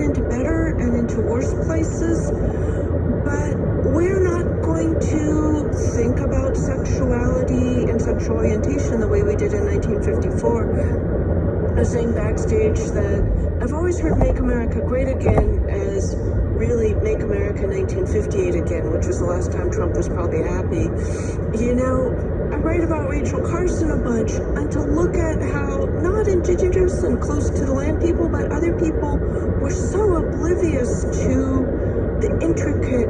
into better and into worse places, but we're not going to think about sexuality and sexual orientation the way we did in 1954. I was saying backstage that I've always heard Make America Great Again as really Make America 1958 again, which was the last time Trump was probably happy. You know, I write about Rachel Carson a bunch, and to look at how not indigenous and close to the land people, but other people were so oblivious to the intricate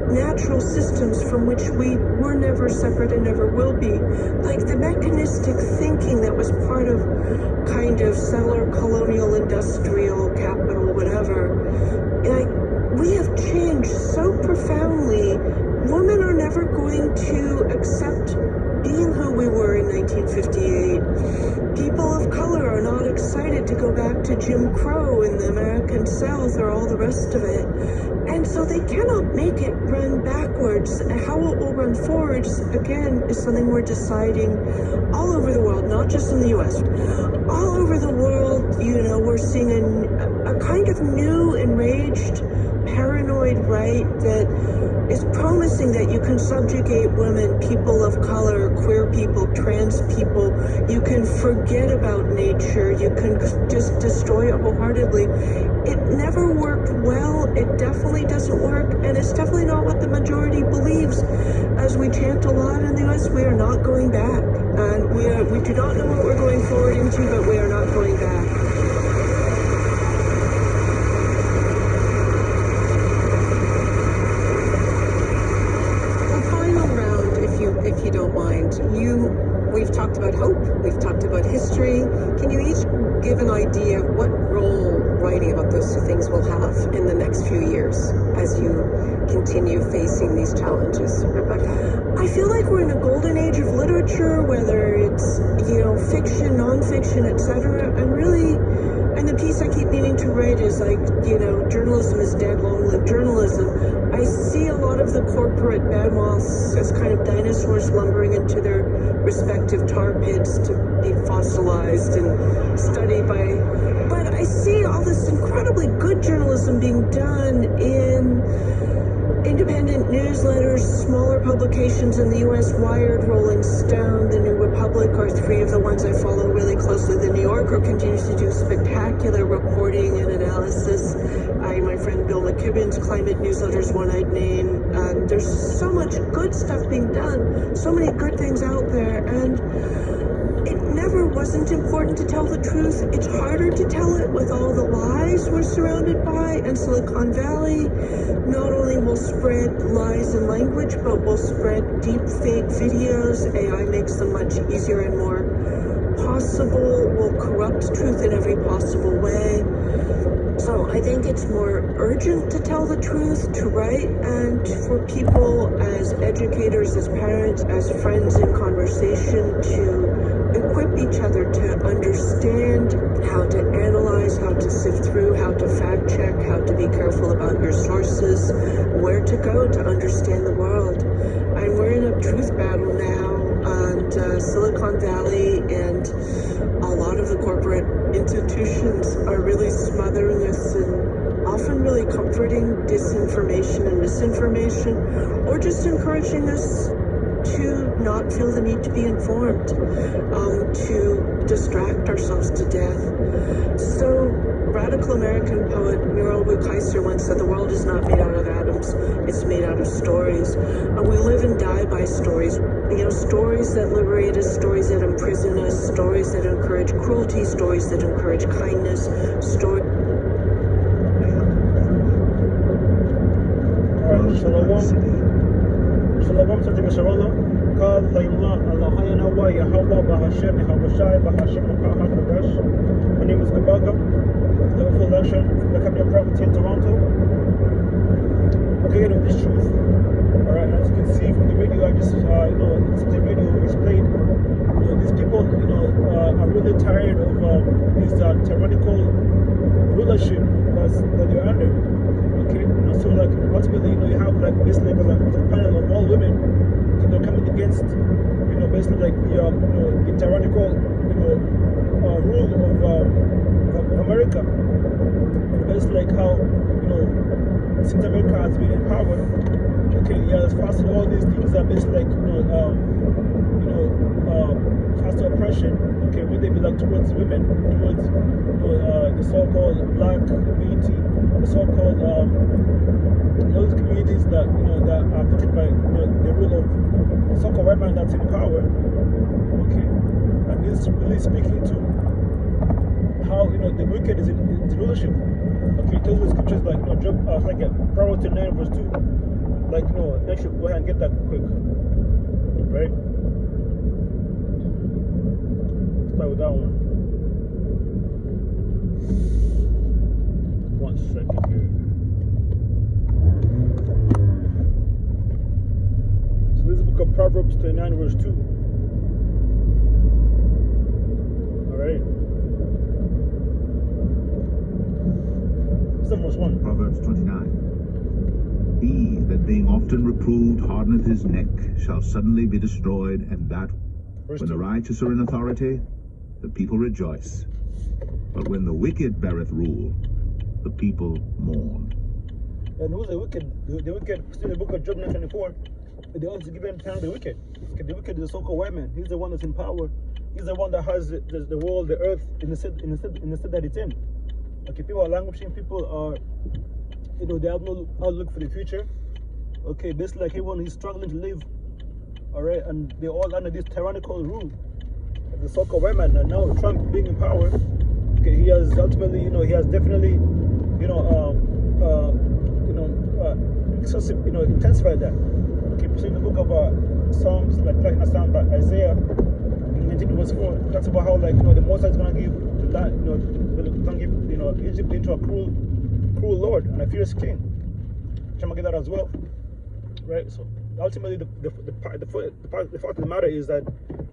natural systems from which we were never separate and never will be. Like the mechanistic thinking that was part of kind of settler, colonial, industrial, capital, whatever. Like, we have changed so profoundly. Women are never going to accept being who we were in 1958. People of color are not excited to go back to Jim Crow in the American South or all the rest of it. And so they cannot make it run backwards. How it will run forwards, again, is something we're deciding all over the world, not just in the US. All over the world, you know, we're seeing a kind of new, enraged, paranoid right that is promising that you can subjugate women, people of color, queer people, trans people. You can forget about nature. You can just destroy it wholeheartedly. It never worked well. It definitely doesn't work. And it's definitely not what the majority believes. As we chant a lot in the US, we are not going back. And we do not know what we're going forward into, but we are not going back. If you don't mind, we've talked about hope, we've talked about history. Can you each give an idea of what role writing about those two things will have in the next few years as you continue facing these challenges? Rebecca? I feel like we're in a golden age of literature, whether it's, you know, fiction, nonfiction, etc. And the piece I keep meaning to write is like, you know, journalism is dead, long live journalism. I see a lot of the corporate mammoths as kind of dinosaurs lumbering into their respective tar pits to be fossilized and studied by, but I see all this incredibly good journalism being done in independent newsletters, smaller publications in the US, Wired, Rolling Stone, The New Republic are three of the ones I follow really closely. The New Yorker continues to do spectacular reporting and analysis. My friend Bill McKibben's climate newsletter is one I'd name. There's so much good stuff being done, so many good things out there, and it never wasn't important to tell the truth. It's harder to tell it with all the lies we're surrounded by, and Silicon Valley not only will spread lies in language, but will spread deep fake videos. AI makes them much easier and more possible, will corrupt truth in every possible way. So I think it's more urgent to tell the truth, to write, and for people as educators, as parents, as friends in conversation to equip each other to understand how to analyze, how to sift through, how to fact check, how to be careful about your sources, where to go to understand the world. And we're in a truth battle now, and Silicon Valley and a lot of the corporate institutions are really smothering us and often really comforting disinformation and misinformation, or just encouraging us to not feel the need to be informed, to distract ourselves to death. So radical American poet Muriel Rukeyser once said, the world is not made out of atoms, it's made out of stories. And we live and die by stories. You know, stories that liberate us, stories that imprison us, stories that encourage cruelty, stories that encourage kindness, Shalom to the Misharolo, Kal Layla, Allahayana Wa, Yahweh, Bahashem, Yahabashai, Bahashem, Kahakabash. My name is Gabaga, the election, the cabinet property in Toronto. Okay, this truth. Alright, as you can see from the video, I just, the video explained, these people, are really tired of this tyrannical rulership that they're under. Okay, so like ultimately, you have like basically like a panel of all women, coming against, basically like the tyrannical, rule of America. And how, since America has been in power, okay, he has fostered all these things that basically like, foster oppression, okay, whether they be like towards women, towards the so-called black community, the so-called those communities that that are affected by the rule of so-called white man that's in power, okay, and this is really speaking to how the wicked is in rulership. Okay, it tells the scriptures like Job, like Proverbs 9 verse 2, like let's go ahead and get that quick, right? Start with that one. One second here. So this is the book of Proverbs 29 verse 2. Alright. Verse 1. Proverbs 29. He that being often reproved hardeneth his neck shall suddenly be destroyed, and that Verse when 2. the righteous are in authority, the people rejoice. But when the wicked beareth rule, the people mourn. And who's the wicked? The wicked, in the book of Job 9:24, they also give him the wicked. Okay, the wicked is the so-called white man. He's the one that's in power. He's the one that has the world, the earth in the state that it's in. Okay, people are languishing. People are, they have no outlook for the future. Okay, basically like everyone is struggling to live. All right, and they're all under this tyrannical rule of the so-called white man. And now Trump being in power, okay, he has ultimately, he has definitely, excessive, intensified that. Okay, in the book of Psalms, like a psalm by Isaiah, 19 verse 4, talks about how the Most High is gonna give the land, gonna give Egypt into a cruel lord and a fierce king. I'm gonna get that as well, right? So ultimately, the fact of the matter is that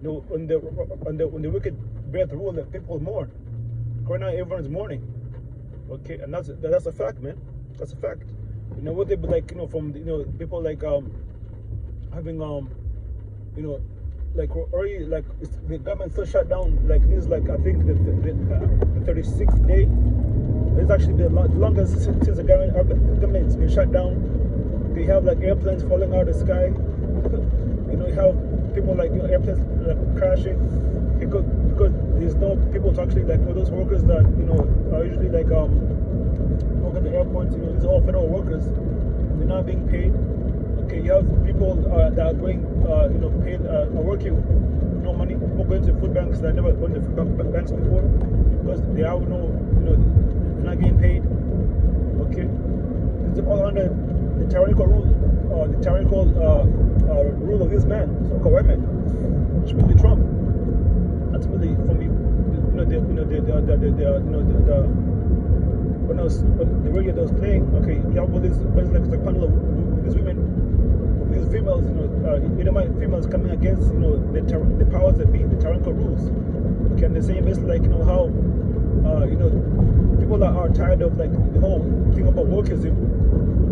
when the wicked bear the rule, that people mourn. Right now, everyone's mourning. Okay, and that's a fact, man. That's a fact. What they be like, from people like having like already like the government still shut down. Like this is like I think the 36th day. It's actually the longest since the government's been shut down. They have like airplanes falling out of the sky. You have people like airplanes crashing because there's no people to actually like those workers that are usually like work at the airports. These are all federal workers. They're not being paid. Okay, you have people that are going paid are working no money. People going to food banks that never went to food banks before because they have no they're not getting paid. Okay, it's all under the tyrannical rule, the tyrannical rule of this man, so-called white man, which really Trump. Ultimately, from when the radio that was playing, okay, you have all these like a panel of these women, these females, females coming against the powers that be, the tyrannical rules. Okay, and they're saying basically like how people that are tired of like the whole thing about wokeism,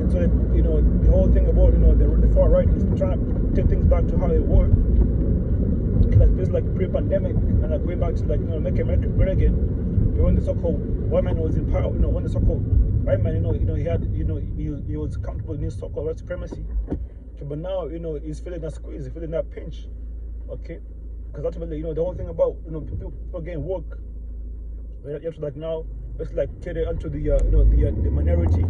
and so the whole thing about the far right is trying to take things back to how they were, like basically like pre-pandemic, and like going back to like make America great again. When the so-called white man was in power, when the so-called white man, he had, he was comfortable in his so-called white supremacy. Okay, but now, he's feeling that squeeze, he's feeling that pinch. Okay, because ultimately, the whole thing about, people getting woke, you have to like now, basically like cater unto the minority.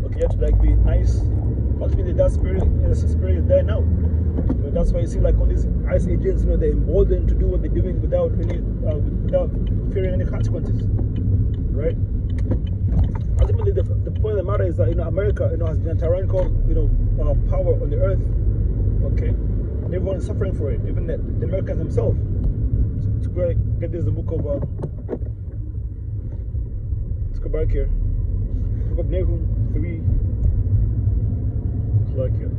Okay, you have to like be nice. Ultimately, that spirit is there now. That's why you see like all these ICE agents, they're emboldened to do what they're doing without fearing any consequences, right? Ultimately, the point of the matter is that America, has been a tyrannical, power on the earth. Okay, and everyone is suffering for it, even the Americans themselves. So go ahead, get this the book of. Let's go back here. Book of Nahum 3. It's like here.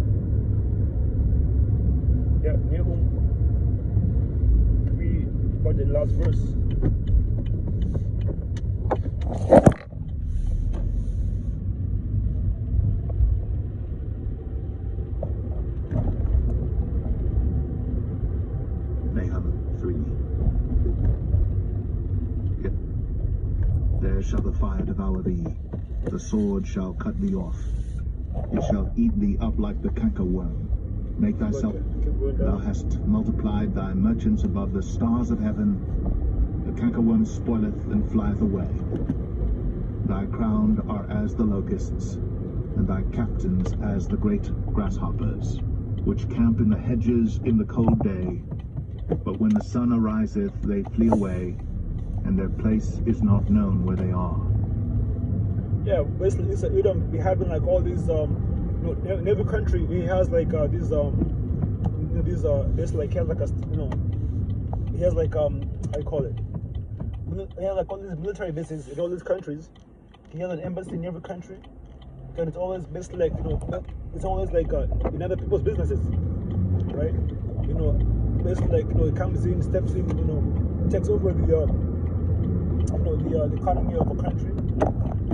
Yeah, Nahum 3, about the last verse. Nahum 3. There shall the fire devour thee, the the sword shall cut thee off. It shall eat thee up like the cankerworm. Make thyself, thou hast multiplied thy merchants above the stars of heaven. The cankerworm spoileth and flieth away. Thy crown are as the locusts, and thy captains as the great grasshoppers, which camp in the hedges in the cold day. But when the sun ariseth, they flee away, and their place is not known where they are. Yeah, basically, it's you don't be having like all these in every country he has like these like he has like a he has like how you call it, he has like all these military bases in all these countries. He has an embassy in every country, and it's always basically like it's always like in other people's businesses, right? Basically like it comes in, steps in, takes over the the economy of a country.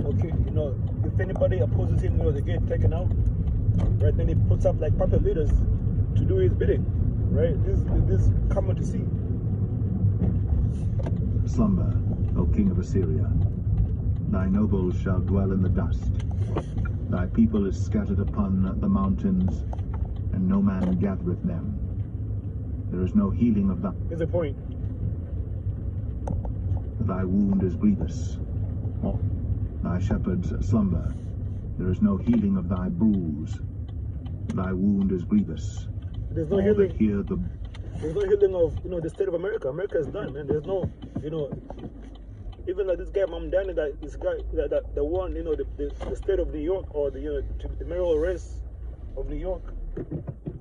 Okay, if anybody opposes him, they get taken out, right? Then he puts up like puppet leaders to do his bidding, right? This is common to see. Slumber, O king of Assyria. Thy nobles shall dwell in the dust. Thy people is scattered upon the mountains, and no man gathereth them. There is no healing of them. Here's the point. Thy wound is grievous. Thy shepherds slumber. There is no healing of thy bruise. Thy wound is grievous. There's no All healing. that hear the... There's no healing of the state of America. America is done, man. There's no even like this guy Mamdani, that won the state of New York, or the mayoral race of New York.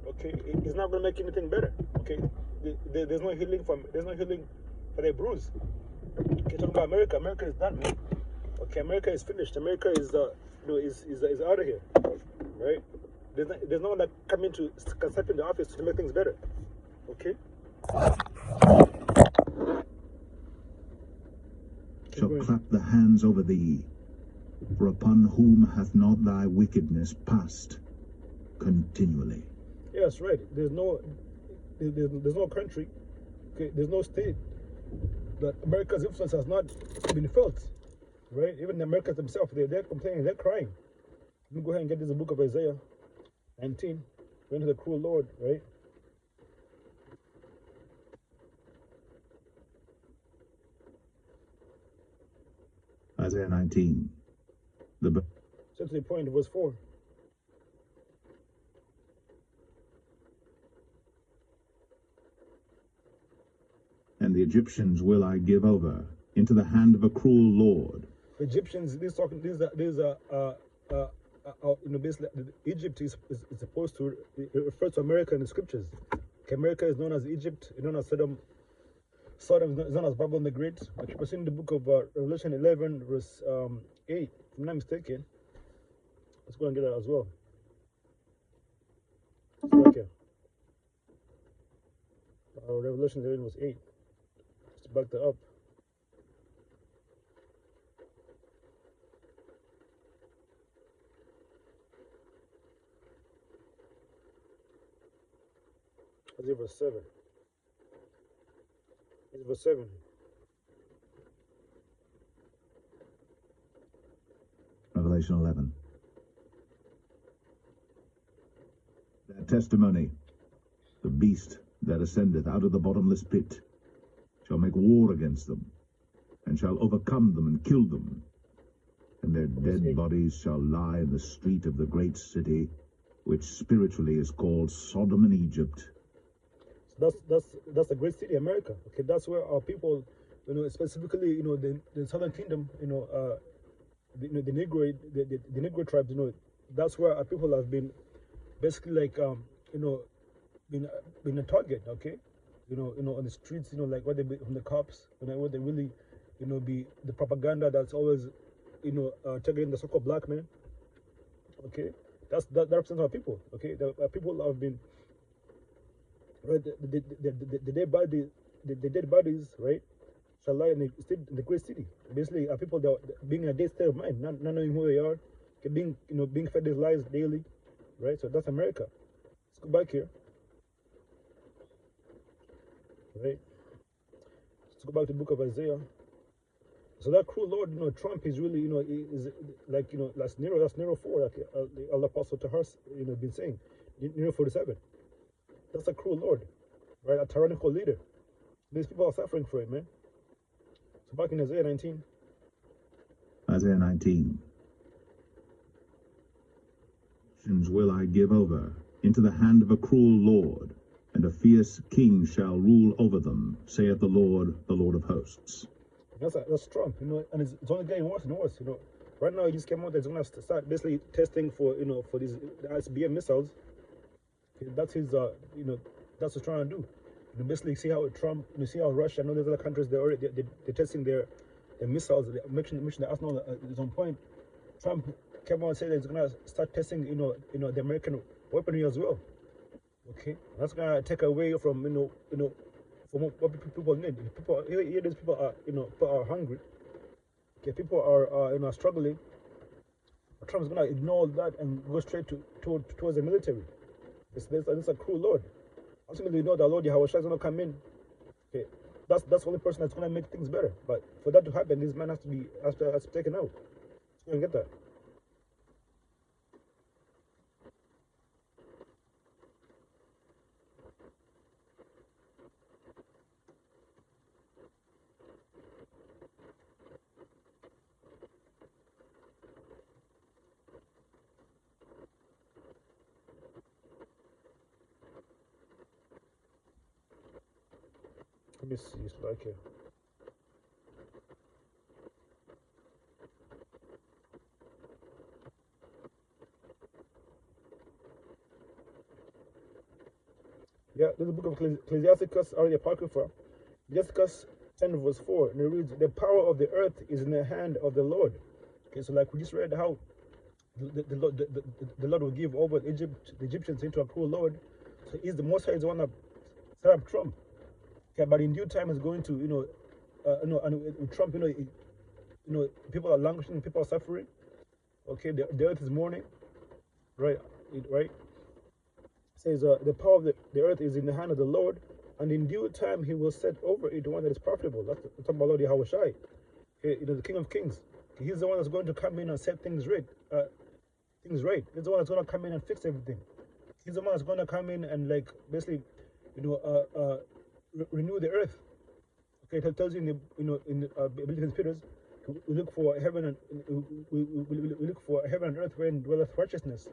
Okay, it's not gonna make anything better. Okay, there's no healing for their bruise. Okay, talking about America. America is done, man. Okay, America is finished. America is is out of here, right? There's no one that come into step in the office to make things better. Okay. Shall clap the hands over thee, for upon whom hath not thy wickedness passed continually? Yes, right. There's no country, okay, there's no state that America's influence has not been felt, right? Even the Americans themselves, they're complaining, they're crying. Let me go ahead and get this book of Isaiah 19, going to the cruel Lord, right? Isaiah 19. So to the point, verse 4. And the Egyptians will I give over into the hand of a cruel lord. Egyptians, basically, Egypt is supposed to refer to America in the scriptures. Okay, America is known as Egypt, known as Sodom. Sodom is known as Babylon the Great. Okay, we're seeing the book of Revelation 11, verse 8, if I'm not mistaken. Let's go and get that as well. Let's go here. Revelation 11 was 8. Let's back that up. Let's do verse 7. It's verse 7. Revelation 11. Their testimony, the beast that ascendeth out of the bottomless pit, shall make war against them, and shall overcome them and kill them. And their dead bodies shall lie in the street of the great city, which spiritually is called Sodom and Egypt. That's a great city, America. Okay, that's where our people, specifically, the Southern Kingdom, the Negro tribes, that's where our people have been, basically like, been a target. Okay, on the streets, like what they be from the cops, what they really, be the propaganda that's always, targeting the so-called black man. Okay, that represents our people. Okay, our people have been. Right, the dead bodies, right, shall lie in the great city. Basically, our people that being in a dead state of mind, not knowing who they are, being fed these lies daily, right? So that's America. Let's go back here, right? Let's go back to the book of Isaiah. So that cruel Lord, Trump is really, is like, that's Nero 4, like the elder apostle to her, been saying, Nero 47. That's a cruel Lord, right? A tyrannical leader. These people are suffering for it, man. So back in Isaiah 19. Isaiah 19. Nations will I give over into the hand of a cruel Lord, and a fierce king shall rule over them, saith the Lord of hosts. That's Trump, and it's only getting worse and worse, Right now, he just came out that's going to start basically testing for, for these ICBM missiles. That's his, that's what he's trying to do. Basically, see how Trump, see how Russia and all these other countries, they're testing their missiles, they're making the arsenal is on point. Trump came out and said that he's going to start testing, the American weaponry as well. Okay, that's going to take away from, from what people need. Here these people are, people are hungry. Okay, people are, struggling. Trump's going to ignore that and go straight towards the military. It's a cruel Lord. Ultimately, that Lord Yahweh is going to come in. Okay, that's the only person that's going to make things better. But for that to happen, this man has to be taken out. Let's go and get that. Let me see, it's like here. Yeah, there's a book of Ecclesiasticus, already apocrypha. Ecclesiasticus 10 verse 4, and it reads, the power of the earth is in the hand of the Lord. Okay, so like we just read how the Lord will give over the Egyptians into a cruel Lord. So he's the Most High is the one that set up Trump. Okay, but in due time is going to, and with Trump, people are languishing, people are suffering. Okay, the earth is mourning, right? Right? It says the power of the earth is in the hand of the Lord, and in due time he will set over it the one that is profitable. That's talking about Lord Yahweh Shai. Okay, the King of Kings. He's the one that's going to come in and set things right. He's the one that's going to come in and fix everything. He's the one that's going to come in and basically, renew the earth. Okay, it tells you in the Peters, we look for heaven and we look for heaven and earth wherein dwelleth righteousness.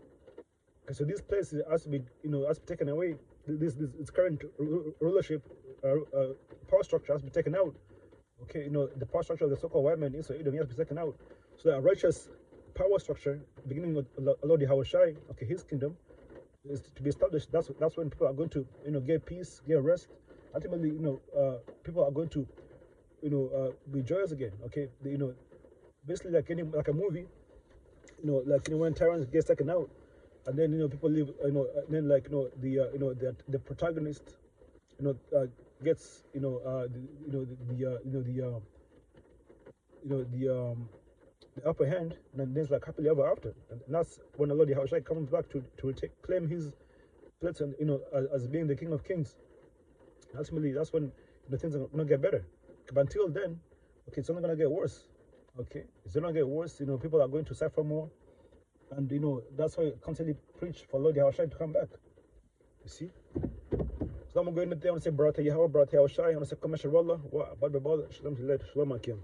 Okay, so this place has to be has to be taken away. This current rulership, power structure has to be taken out. Okay, the power structure of the so-called white man, Esau, Edom, has to be taken out. So that righteous power structure, beginning with Lord Yahweh Shai, okay, his kingdom, is to be established. That's when people are going to get peace, get rest. Ultimately, people are going to be joyous again. Okay, basically like a movie, when tyrants get taken out, and then people live, and then the protagonist, gets the upper hand, and then there's happily ever after, and that's when the Lord Yahweh comes back to claim his place, and as being the King of Kings. Ultimately, that's when things are gonna get better. But until then, okay, it's only gonna get worse. Okay, it's gonna get worse. People are going to suffer more, and that's why I constantly preach for Lord Yahweh to come back. You see. So I'm going to say, Brother Yahweh, Brother Yahweh, I want to say, come, Shalom, Shalom, Shalom,